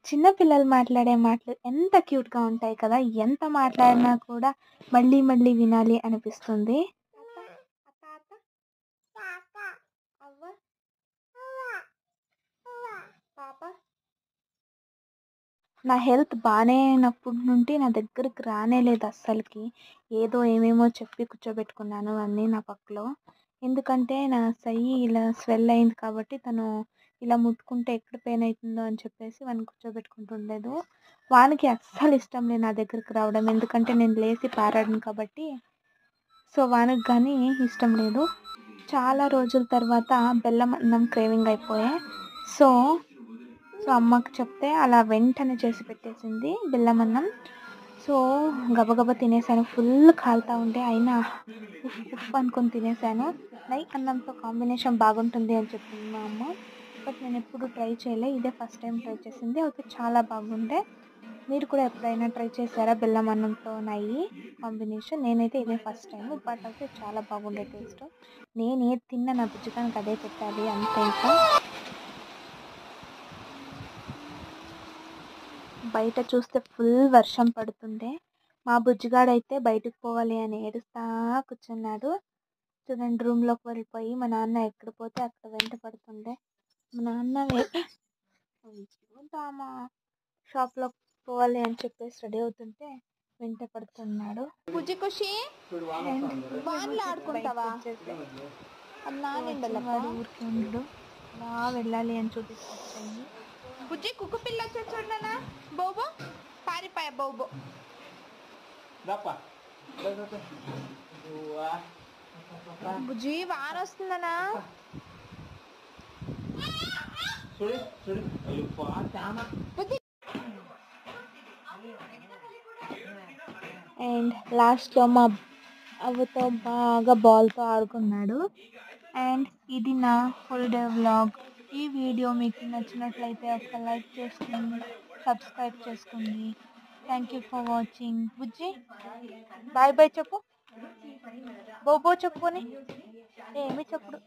చిన్న పిల్లలు మాట్లాడే మాటలు ఎంత క్యూట్‌గా ఉంటాయి కదా! ఎంత మాట్లాడినా కూడా మళ్ళీ మళ్ళీ వినాలి అనిపిస్తుంది. అవ్వ, పాప. నా హెల్త్ బానే అయినప్పటి నుండి నా దగ్గరికి రానే లేదు అస్సలకి. ఏదో ఏమేమో చెప్పి కూర్చోబెట్టుకున్నాను అన్నీ నా పక్కలో. ఎందుకంటే నా చెయ్యి ఇలా స్వెల్ అయింది కాబట్టి తను ఇలా ముట్టుకుంటే ఎక్కడ పెయిన్ అయితుందో అని చెప్పేసి వాడిని కూర్చోబెట్టుకుంటుండలేదు. వానికి అస్సలు ఇష్టం లేదు నా దగ్గరికి రావడం. ఎందుకంటే నేను లేసి పారాడను కాబట్టి. సో, వానికి గానీ ఇష్టం లేదు. చాలా రోజుల తర్వాత బెల్లం అన్నం క్రేవింగ్ అయిపోయాయి. సో అమ్మకి చెప్తే అలా వెంటనే చేసి పెట్టేసింది బెల్లం అన్నం. సో గబగబా తినేసాను. ఫుల్ కాలుతా ఉంటే అయినా ఉఫ్ ఉఫ్ అనుకొని తినేసాను. నెయ్యి అన్నంతో కాంబినేషన్ బాగుంటుంది అని చెప్పింది మా అమ్మ. బట్ నేను ఎప్పుడు ట్రై చేయలే. ఇదే ఫస్ట్ టైం ట్రై చేసింది. అయితే చాలా బాగుండే. మీరు కూడా ఎప్పుడైనా ట్రై చేశారా బెల్లం అన్నంతో నెయ్యి కాంబినేషన్? నేనైతే ఇదే ఫస్ట్ టైం. బట్ అయితే చాలా బాగుండే టేస్ట్. నేను ఏది తిన్నా నా బుజ్జిగానికి అదే పెట్టాలి అంతే ఇంకా. బయట చూస్తే ఫుల్ వర్షం పడుతుండే. మా బుజ్జిగాడైతే బయటకు పోవాలి అని ఏడుస్తా కూర్చున్నాడు. చూడండి రూమ్‌లోకి వెళ్ళిపోయి మా నాన్న ఎక్కడ పోతే అక్కడ వెంట పడుతుండే. మా నాన్న ఉంటామా షాప్‌లోకి పోవాలి అని చెప్పేసి రెడీ అవుతుంటే వెంట పడుతున్నాడు. బుజ్జి ఖుషి వానలో ఆడుకుంటావా? అది నానిండలప్ప. ఊరికే ఉండడు. అలా వెళ్ళాలి అని చూపించొచ్చాయి. బుజ్జి కుక్క పిల్ల వచ్చాడు చూడనా బోబో పారిపోయా బోబో. బుజ్జి వాన వస్తుందనా? అండ్ లాస్ట్లో మా అవ్వతో బాగా బాల్తో ఆడుకున్నాడు. అండ్ ఇది నా ఫుల్ డే వ్లాగ్. ఈ వీడియో మీకు నచ్చినట్లయితే ఒక లైక్ చేసుకోండి, సబ్స్క్రైబ్ చేసుకోండి. Thank you for watching. Bujji bye bye చెప్పు. బోబో చెప్పుని ఏమి చెప్పుడు.